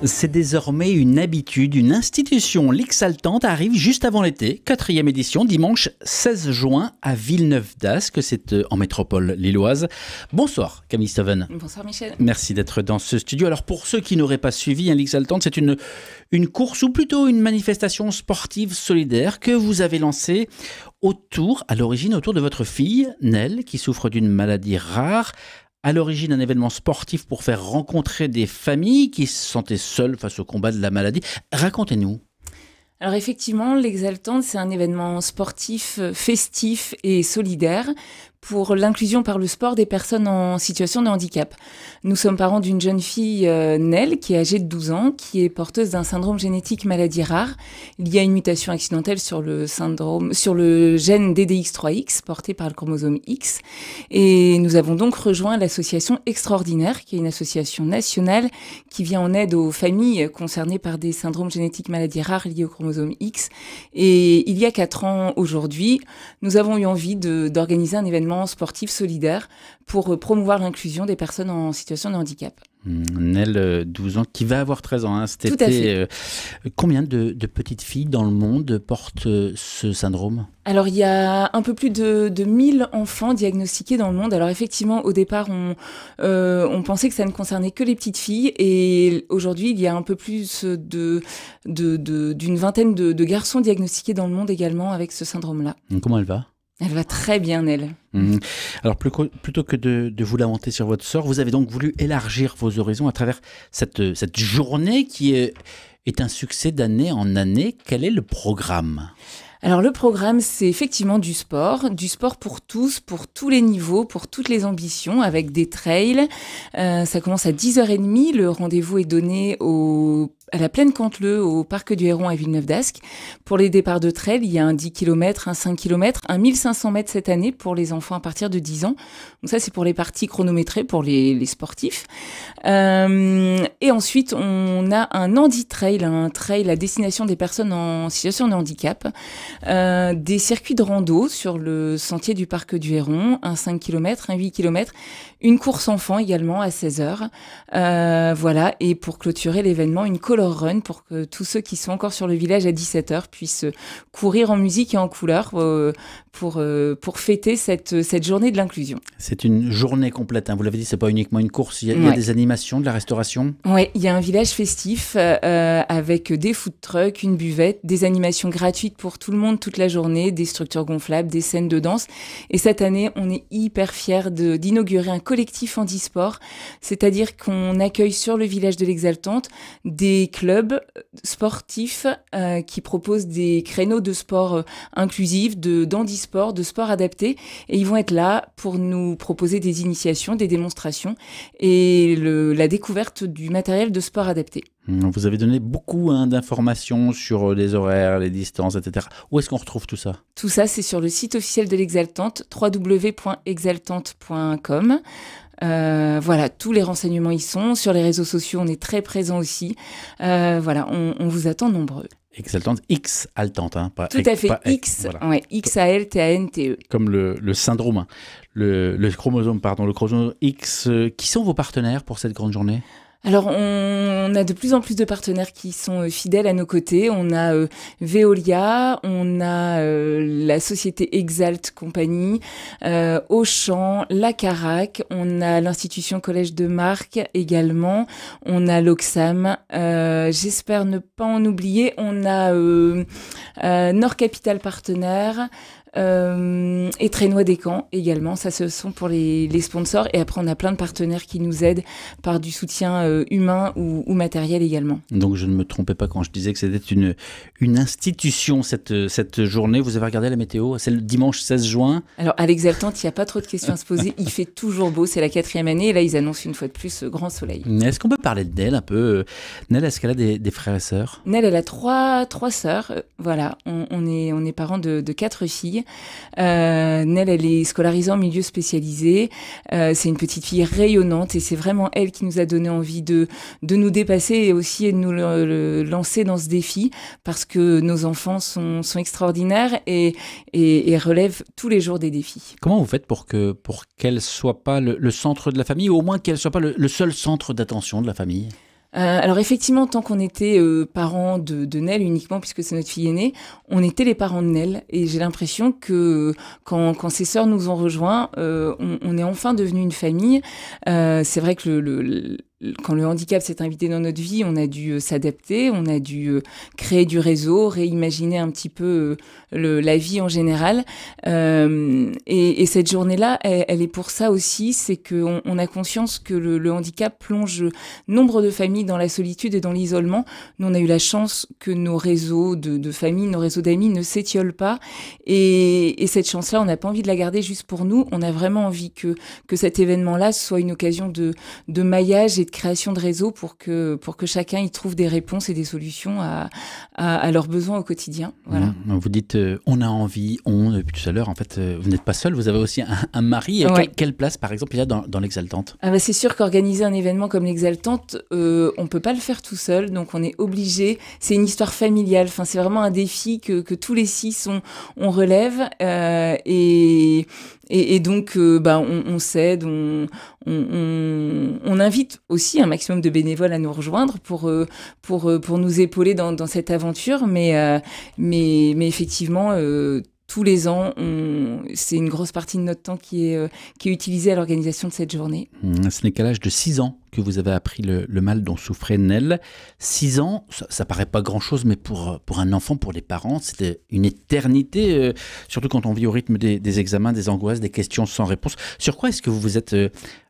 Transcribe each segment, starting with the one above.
C'est désormais une habitude, une institution. L'Exaltante arrive juste avant l'été, 4e édition, dimanche 16 juin à Villeneuve-d'Ascq, c'est en métropole lilloise. Bonsoir Camille Steven. Bonsoir Michel. Merci d'être dans ce studio. Alors pour ceux qui n'auraient pas suivi, l'Exaltante, c'est une course ou plutôt une manifestation sportive solidaire que vous avez lancée à l'origine autour de votre fille, Nell, qui souffre d'une maladie rare. À l'origine, un événement sportif pour faire rencontrer des familles qui se sentaient seules face au combat de la maladie. Racontez-nous. Alors effectivement, l'Exaltante, c'est un événement sportif, festif et solidaire pour l'inclusion par le sport des personnes en situation de handicap. Nous sommes parents d'une jeune fille, Nell, qui est âgée de 12 ans, qui est porteuse d'un syndrome génétique maladie rare. Il y a une mutation accidentelle sur le gène DDX3X, porté par le chromosome X. Et nous avons donc rejoint l'association Extraordinaire, qui est une association nationale qui vient en aide aux familles concernées par des syndromes génétiques maladie rares liés au chromosome X. Et il y a 4 ans aujourd'hui, nous avons eu envie d'organiser un événement sportif solidaire pour promouvoir l'inclusion des personnes en situation de handicap. Nell, 12 ans, qui va avoir 13 ans cet été. Tout à fait. Combien de petites filles dans le monde portent ce syndrome ? Alors, il y a un peu plus de 1000 enfants diagnostiqués dans le monde. Alors, effectivement, au départ, on pensait que ça ne concernait que les petites filles. Et aujourd'hui, il y a un peu plus d'une vingtaine de garçons diagnostiqués dans le monde également avec ce syndrome-là. Comment elle va ? Elle va très bien, elle. Alors, plutôt que de vous lamenter sur votre sort, vous avez donc voulu élargir vos horizons à travers cette journée qui est un succès d'année en année. Quel est le programme ? Alors le programme, c'est effectivement du sport pour tous, pour tous les niveaux, pour toutes les ambitions, avec des trails. Ça commence à 10h30, le rendez-vous est donné à la Plaine Canteleu, au Parc du Héron à Villeneuve-d'Ascq. Pour les départs de trail, il y a un 10 km, un 5 km, un 1500 mètres cette année pour les enfants à partir de 10 ans. Donc ça, c'est pour les parties chronométrées, pour les sportifs. Et ensuite, on a un handi-trail, un trail à destination des personnes en situation de handicap. Des circuits de rando sur le sentier du Parc du Héron, un 5 km, un 8 km, une course enfant également à 16h. Voilà, et pour clôturer l'événement, une color run pour que tous ceux qui sont encore sur le village à 17h puissent courir en musique et en couleurs pour fêter cette journée de l'inclusion. C'est une journée complète, vous l'avez dit, c'est pas uniquement une course, il y a des animations, de la restauration. Oui, il y a un village festif avec des food trucks, une buvette, des animations gratuites pour tout le monde toute la journée, des structures gonflables, des scènes de danse. Et cette année, on est hyper fiers d'inaugurer un collectif handisport, c'est-à-dire qu'on accueille sur le village de l'Exaltante des clubs sportifs qui proposent des créneaux de sport inclusifs, d'handisport, de sport adapté. Et ils vont être là pour nous proposer des initiations, des démonstrations et la découverte du matériel de sport adapté. Vous avez donné beaucoup d'informations sur les horaires, les distances, etc. Où est-ce qu'on retrouve tout ça ? Tout ça, c'est sur le site officiel de l'Exaltante, www.exaltante.com. Voilà, tous les renseignements y sont. Sur les réseaux sociaux, on est très présents aussi. Voilà, on vous attend nombreux. Exaltante, X-altante, pas tout à fait, X, voilà. Ouais, X-A-L-T-A-N-T-E. Comme le syndrome, le chromosome X. Qui sont vos partenaires pour cette grande journée ? Alors, on a de plus en plus de partenaires qui sont fidèles à nos côtés. On a Veolia, on a la société Exalt Compagnie, Auchan, la Carac, on a l'institution Collège de Marc également, on a l'Oxam, j'espère ne pas en oublier, on a Nord Capital Partenaire, et Trénois des Camps également, ça ce sont pour les sponsors, et après on a plein de partenaires qui nous aident par du soutien humain ou matériel également. Donc je ne me trompais pas quand je disais que c'était une institution cette journée. Vous avez regardé la météo, c'est le dimanche 16 juin. Alors à l'Exaltante, il n'y a pas trop de questions à se poser, il fait toujours beau, c'est la 4e année et là ils annoncent une fois de plus grand soleil. Est-ce qu'on peut parler de Nell un peu ? Nell, est-ce qu'elle a des frères et sœurs ? Nell, elle a trois sœurs, voilà, on est parents de 4 filles. Nell, elle est scolarisée en milieu spécialisé. C'est une petite fille rayonnante et c'est vraiment elle qui nous a donné envie de nous dépasser et aussi de nous lancer dans ce défi parce que nos enfants sont extraordinaires et relèvent tous les jours des défis. Comment vous faites pour qu'elle soit pas le centre de la famille ou au moins qu'elle soit pas le seul centre d'attention de la famille ? Alors effectivement, tant qu'on était parents de Nell uniquement, puisque c'est notre fille aînée, on était les parents de Nell. Et j'ai l'impression que quand ses sœurs nous ont rejoints, on est enfin devenu une famille. C'est vrai que quand le handicap s'est invité dans notre vie, on a dû s'adapter, on a dû créer du réseau, réimaginer un petit peu la vie en général. Et cette journée-là, elle est pour ça aussi, c'est qu'on a conscience que le handicap plonge nombre de familles dans la solitude et dans l'isolement. Nous, on a eu la chance que nos réseaux de familles, nos réseaux d'amis ne s'étiolent pas. Et cette chance-là, on n'a pas envie de la garder juste pour nous. On a vraiment envie que cet événement-là soit une occasion de maillage et de création de réseaux pour que chacun y trouve des réponses et des solutions à leurs besoins au quotidien. Voilà. Vous dites on a envie, depuis tout à l'heure, en fait, vous n'êtes pas seul, vous avez aussi un mari. Ouais. Quelle place, par exemple, il y a dans l'Exaltante? C'est sûr qu'organiser un événement comme l'Exaltante, on peut pas le faire tout seul, donc on est obligé. C'est une histoire familiale. Enfin, c'est vraiment un défi que tous les 6 on relève et donc on s'aide, on invite aussi un maximum de bénévoles à nous rejoindre pour nous épauler dans cette aventure, mais effectivement. Tous les ans, c'est une grosse partie de notre temps qui est utilisée à l'organisation de cette journée. Ce n'est qu'à l'âge de 6 ans que vous avez appris le mal dont souffrait Nell. 6 ans, ça paraît pas grand-chose, mais pour un enfant, pour les parents, c'était une éternité, surtout quand on vit au rythme des examens, des angoisses, des questions sans réponse. Sur quoi est-ce que vous vous êtes,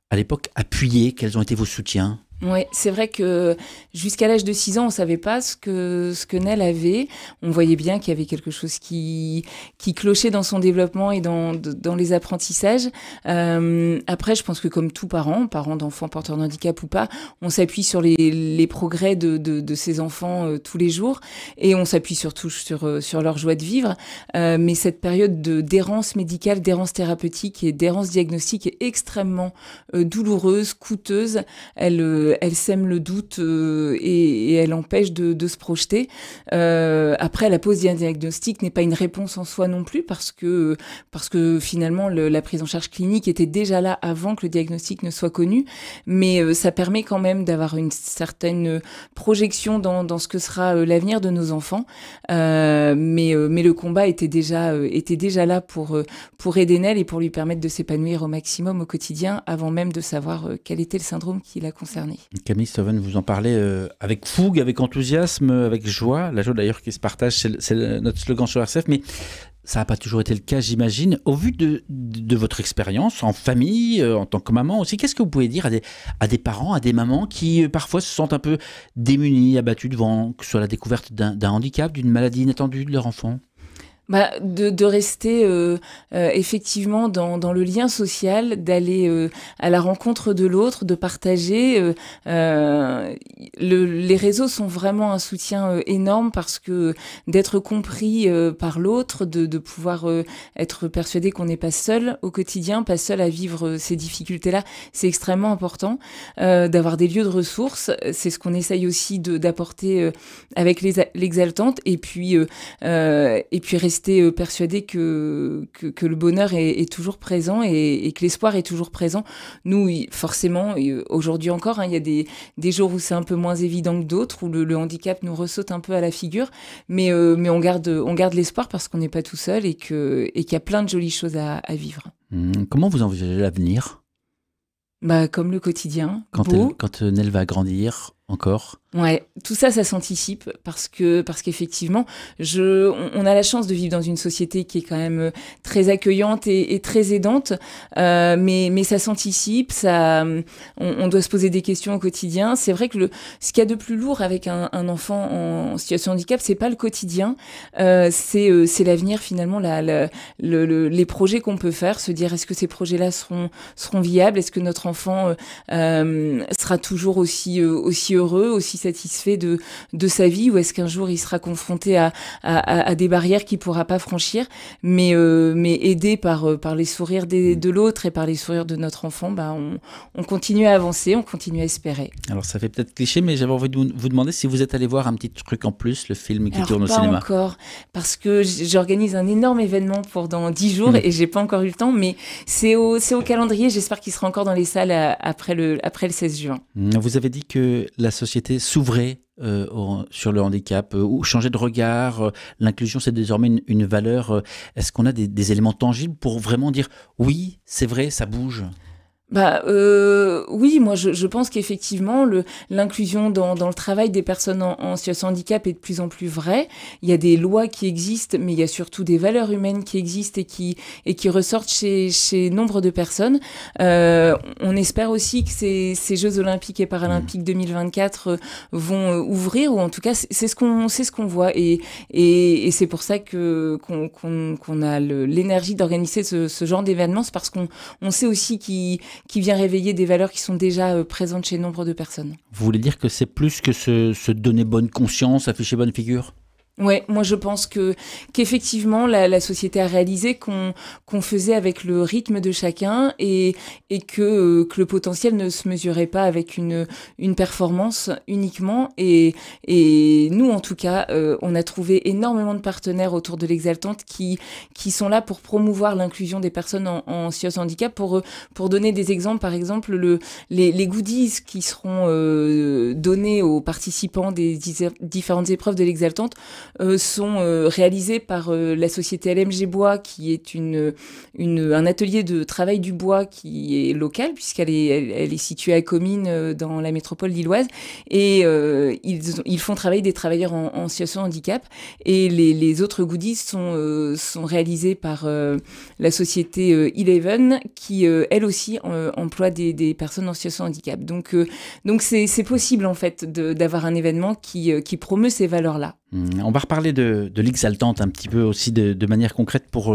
à l'époque, appuyé? Quels ont été vos soutiens? Oui, c'est vrai que jusqu'à l'âge de 6 ans, on savait pas ce que Nell avait. On voyait bien qu'il y avait quelque chose qui clochait dans son développement et dans les apprentissages. Après, je pense que comme tout parent d'enfants porteurs de handicap ou pas, on s'appuie sur les progrès de ses enfants tous les jours et on s'appuie surtout sur leur joie de vivre. Mais cette période d'errance médicale, d'errance thérapeutique et d'errance diagnostique est extrêmement douloureuse, coûteuse. Elle sème le doute et elle empêche de se projeter. Après, la pose d'un diagnostic n'est pas une réponse en soi non plus parce que finalement la prise en charge clinique était déjà là avant que le diagnostic ne soit connu, mais ça permet quand même d'avoir une certaine projection dans ce que sera l'avenir de nos enfants. Mais le combat était déjà là pour aider Nell et pour lui permettre de s'épanouir au maximum au quotidien avant même de savoir quel était le syndrome qui la concernait. Camille Stoven, vous en parlez avec fougue, avec enthousiasme, avec joie. La joie d'ailleurs qui se partage, c'est notre slogan sur RCF, mais ça n'a pas toujours été le cas, j'imagine. Au vu de votre expérience en famille, en tant que maman aussi, qu'est-ce que vous pouvez dire à des parents, à des mamans qui parfois se sentent un peu démunis, abattus devant que ce soit la découverte d'un handicap, d'une maladie inattendue de leur enfant? De rester effectivement dans le lien social, d'aller à la rencontre de l'autre, de partager. Les réseaux sont vraiment un soutien énorme parce que d'être compris par l'autre, de pouvoir être persuadé qu'on n'est pas seul au quotidien, pas seul à vivre ces difficultés-là, c'est extrêmement important. D'avoir des lieux de ressources, c'est ce qu'on essaye aussi d'apporter avec l'Exaltante, et puis rester persuadé que le bonheur est toujours présent et que l'espoir est toujours présent. Nous, forcément, aujourd'hui encore, il y a des jours où c'est un peu moins évident que d'autres, où le handicap nous ressaute un peu à la figure, mais on garde l'espoir parce qu'on n'est pas tout seul et qu'il y a plein de jolies choses à vivre. Comment vous envisagez l'avenir? Comme le quotidien. Quand Nell va grandir encore? Ouais, tout ça s'anticipe parce qu'effectivement, on a la chance de vivre dans une société qui est quand même très accueillante et très aidante, mais ça s'anticipe, on doit se poser des questions au quotidien. C'est vrai que ce qu'il y a de plus lourd avec un enfant en situation de handicap, c'est pas le quotidien, c'est l'avenir finalement, les projets qu'on peut faire, se dire est-ce que ces projets-là seront viables, est-ce que notre enfant sera toujours aussi heureux, aussi satisfait de sa vie, ou est-ce qu'un jour il sera confronté à des barrières qu'il pourra pas franchir, mais aidé par les sourires de l'autre et par les sourires de notre enfant, on continue à avancer, on continue à espérer. Alors ça fait peut-être cliché, mais j'avais envie de vous demander si vous êtes allé voir un petit truc en plus, le film qui tourne au cinéma. Pas encore, parce que j'organise un énorme événement pour dans 10 jours et j'ai pas encore eu le temps, mais c'est au calendrier, j'espère qu'il sera encore dans les salles après le 16 juin. Vous avez dit que la société s'ouvrait sur le handicap ou changer de regard? L'inclusion, c'est désormais une valeur. Est-ce qu'on a des éléments tangibles pour vraiment dire oui, c'est vrai, ça bouge? Oui, moi je pense qu'effectivement l'inclusion dans le travail des personnes en situation de handicap est de plus en plus vraie. Il y a des lois qui existent, mais il y a surtout des valeurs humaines qui existent et qui ressortent chez nombre de personnes. On espère aussi que ces Jeux Olympiques et Paralympiques 2024 vont ouvrir, ou en tout cas c'est ce qu'on voit, et c'est pour ça qu'on a l'énergie d'organiser ce genre d'événements. C'est parce qu'on sait aussi qui vient réveiller des valeurs qui sont déjà présentes chez nombre de personnes. Vous voulez dire que c'est plus que se donner bonne conscience, afficher bonne figure? Ouais, moi je pense qu'effectivement la société a réalisé qu'on faisait avec le rythme de chacun, et que le potentiel ne se mesurait pas avec une performance uniquement, et nous en tout cas on a trouvé énormément de partenaires autour de l'Exaltante qui sont là pour promouvoir l'inclusion des personnes en situation de handicap. Pour donner des exemples, par exemple les goodies qui seront donnés aux participants des différentes épreuves de l'Exaltante sont réalisés par la société LMG Bois, qui est un atelier de travail du bois qui est local, puisqu'elle est située à Comines, dans la métropole lilloise, et ils font travailler des travailleurs en situation de handicap, et les autres goodies sont réalisés par la société Eleven, qui elle aussi emploie des personnes en situation de handicap. Donc c'est possible en fait d'avoir un événement qui promeut ces valeurs-là. On va reparler de l'Exaltante un petit peu aussi de manière concrète pour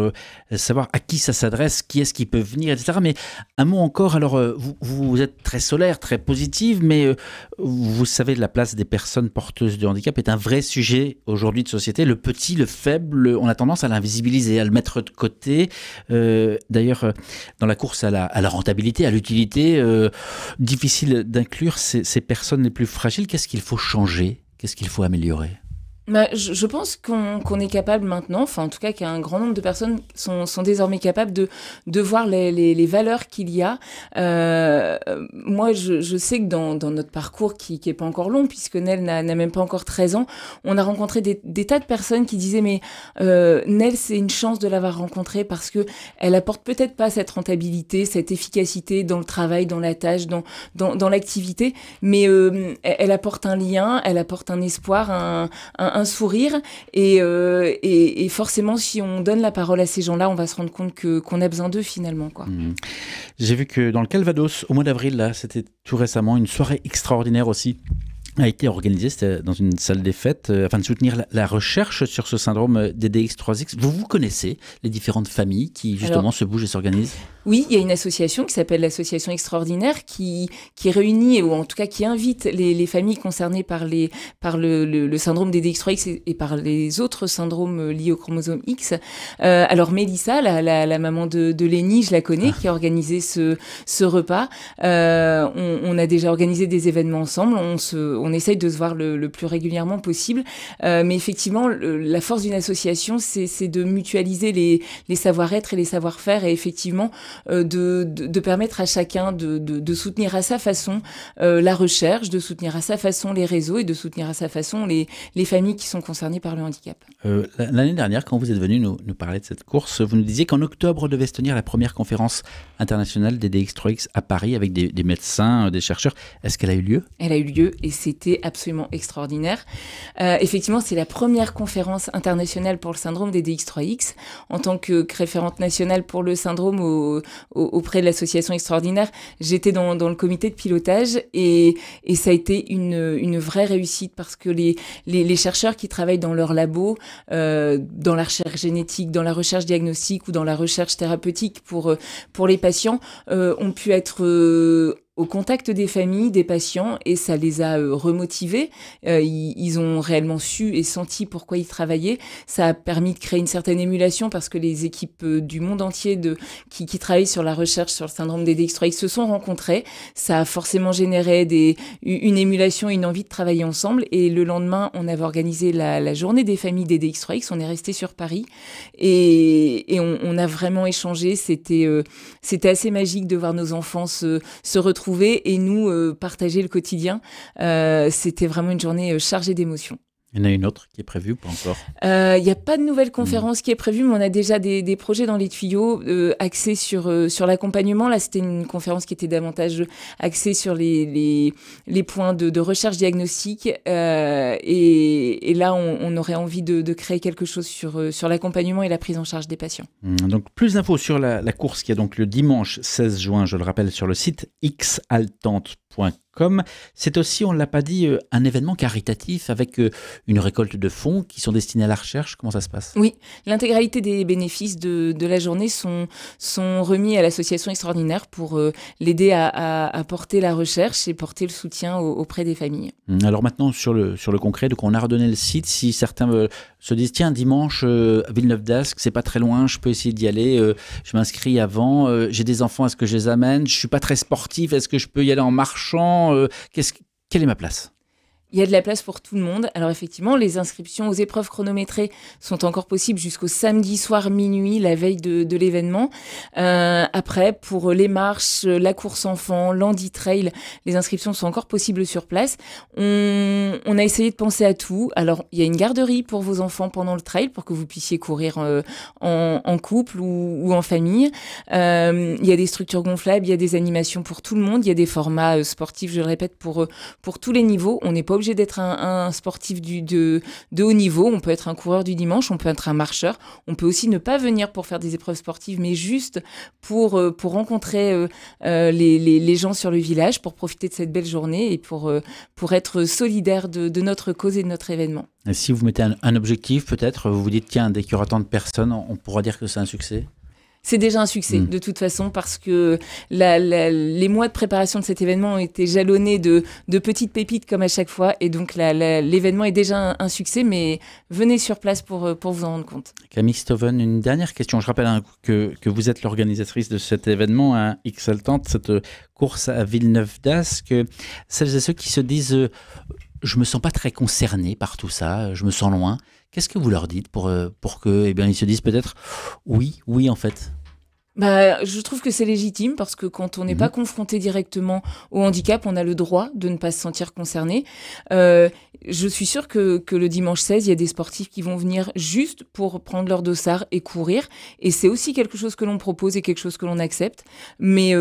savoir à qui ça s'adresse, qui est-ce qui peut venir, etc. Mais un mot encore, alors vous êtes très solaire, très positive, mais vous savez, la place des personnes porteuses de handicap est un vrai sujet aujourd'hui de société. Le petit, le faible, on a tendance à l'invisibiliser, à le mettre de côté. D'ailleurs, dans la course à la rentabilité, à l'utilité, difficile d'inclure ces personnes les plus fragiles. Qu'est-ce qu'il faut changer? Qu'est-ce qu'il faut améliorer? Je pense qu'on est capable maintenant, enfin en tout cas qu'un grand nombre de personnes sont désormais capables de voir les valeurs qu'il y a. Moi, je sais que dans notre parcours qui est pas encore long, puisque Nel n'a même pas encore 13 ans, on a rencontré des tas de personnes qui disaient mais Nel, c'est une chance de l'avoir rencontrée parce que elle apporte peut-être pas cette rentabilité, cette efficacité dans le travail, dans la tâche, dans l'activité, mais elle apporte un lien, elle apporte un espoir, un sourire, et forcément si on donne la parole à ces gens-là, on va se rendre compte qu'on a besoin d'eux finalement, quoi. J'ai vu que dans le Calvados, au mois d'avril, là, c'était tout récemment, une soirée extraordinaire aussi a été organisée, c'était dans une salle des fêtes, afin de soutenir la recherche sur ce syndrome DDX3X. Vous connaissez les différentes familles qui justement se bougent et s'organisent? Oui, il y a une association qui s'appelle l'Association Extraordinaire qui réunit, ou en tout cas qui invite les familles concernées par le syndrome DDX3X et par les autres syndromes liés au chromosome X. Alors Mélissa, la maman de Lénie, je la connais, qui a organisé ce repas. On a déjà organisé des événements ensemble, on essaye de se voir le plus régulièrement possible. Mais effectivement, la force d'une association, c'est de mutualiser les savoir-être et les savoir-faire, et effectivement de permettre à chacun de soutenir à sa façon la recherche, de soutenir à sa façon les réseaux, et de soutenir à sa façon les familles qui sont concernées par le handicap. L'année dernière, quand vous êtes venu nous parler de cette course, vous nous disiez qu'en octobre devait se tenir la première conférence internationale des DX3X à Paris avec des médecins, des chercheurs. Est-ce qu'elle a eu lieu? Elle a eu lieu, et c'était absolument extraordinaire. Effectivement, c'est la première conférence internationale pour le syndrome des DX3X. En tant que référente nationale pour le syndrome auprès de l'association Extraordinaire, j'étais dans le comité de pilotage, et ça a été une vraie réussite, parce que les chercheurs qui travaillent dans leur labo, dans la recherche génétique, dans la recherche diagnostique ou dans la recherche thérapeutique pour les patients, ont pu être au contact des familles, des patients, et ça les a remotivés. Ils ont réellement su et senti pourquoi ils travaillaient. Ça a permis de créer une certaine émulation, parce que les équipes du monde entier qui travaillent sur la recherche sur le syndrome des DX3X se sont rencontrées. Ça a forcément généré une émulation, une envie de travailler ensemble. Et le lendemain, on avait organisé la journée des familles des DX3X. On est resté sur Paris et on a vraiment échangé. C'était assez magique de voir nos enfants se retrouver retrouver et nous partager le quotidien. C'était vraiment une journée chargée d'émotions. Il y en a une autre qui est prévue, pas encore? Il n'y a pas de nouvelle conférence qui est prévue, mais on a déjà des projets dans les tuyaux axés sur l'accompagnement. Là, c'était une conférence qui était davantage axée sur les points de recherche diagnostique. Et là, on aurait envie de créer quelque chose sur l'accompagnement et la prise en charge des patients. Donc, plus d'infos sur la course qui a donc le dimanche 16 juin, je le rappelle, sur le site xaltante.com. C'est aussi, on ne l'a pas dit, un événement caritatif avec une récolte de fonds qui sont destinés à la recherche. Comment ça se passe? Oui, l'intégralité des bénéfices de la journée sont remis à l'association extraordinaire pour l'aider à porter la recherche et porter le soutien auprès des familles. Alors maintenant, sur le concret, donc on a redonné le site. Si certains se disent, tiens, dimanche, à Villeneuve-d'Ascq, c'est pas très loin, je peux essayer d'y aller, je m'inscris avant, j'ai des enfants, est-ce que je les amène? Je suis pas très sportif, est-ce que je peux y aller en marchant? Quelle est ma place? Il y a de la place pour tout le monde. Alors effectivement, les inscriptions aux épreuves chronométrées sont encore possibles jusqu'au samedi soir minuit, la veille de l'événement. Après, pour les marches, la course enfant, l'Andy Trail, les inscriptions sont encore possibles sur place. On a essayé de penser à tout. Alors, il y a une garderie pour vos enfants pendant le trail pour que vous puissiez courir en couple ou en famille. Il y a des structures gonflables, il y a des animations pour tout le monde, il y a des formats sportifs, je le répète, pour tous les niveaux. On n'est pas obligé d'être un sportif de haut niveau, on peut être un coureur du dimanche, on peut être un marcheur, on peut aussi ne pas venir pour faire des épreuves sportives, mais juste pour rencontrer les gens sur le village, pour profiter de cette belle journée et pour être solidaire de notre cause et de notre événement. Et si vous mettez un objectif, peut-être, vous vous dites, tiens, dès qu'il y aura tant de personnes, on pourra dire que c'est un succès? C'est déjà un succès, de toute façon, parce que les mois de préparation de cet événement ont été jalonnés de petites pépites, comme à chaque fois. Et donc, l'événement est déjà un succès, mais venez sur place pour vous en rendre compte. Camille Stoven, une dernière question. Je rappelle que vous êtes l'organisatrice de cet événement, Xaltante, cette course à Villeneuve-d'Ascq. Celles et ceux qui se disent je me sens pas très concerné par tout ça, je me sens loin. Qu'est-ce que vous leur dites pour que, ils se disent peut-être oui, en fait? Je trouve que c'est légitime parce que quand on n'est pas confronté directement au handicap, on a le droit de ne pas se sentir concerné. Je suis sûre que le dimanche 16, il y a des sportifs qui vont venir juste pour prendre leur dossard et courir. Et c'est aussi quelque chose que l'on propose et quelque chose que l'on accepte. Mais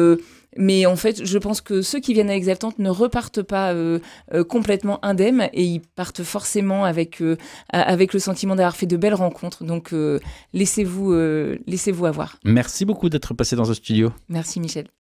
en fait, je pense que ceux qui viennent à Xaltante ne repartent pas complètement indemnes et ils partent forcément avec le sentiment d'avoir fait de belles rencontres. Donc, laissez-vous avoir. Merci beaucoup d'être passé dans ce studio. Merci Michel.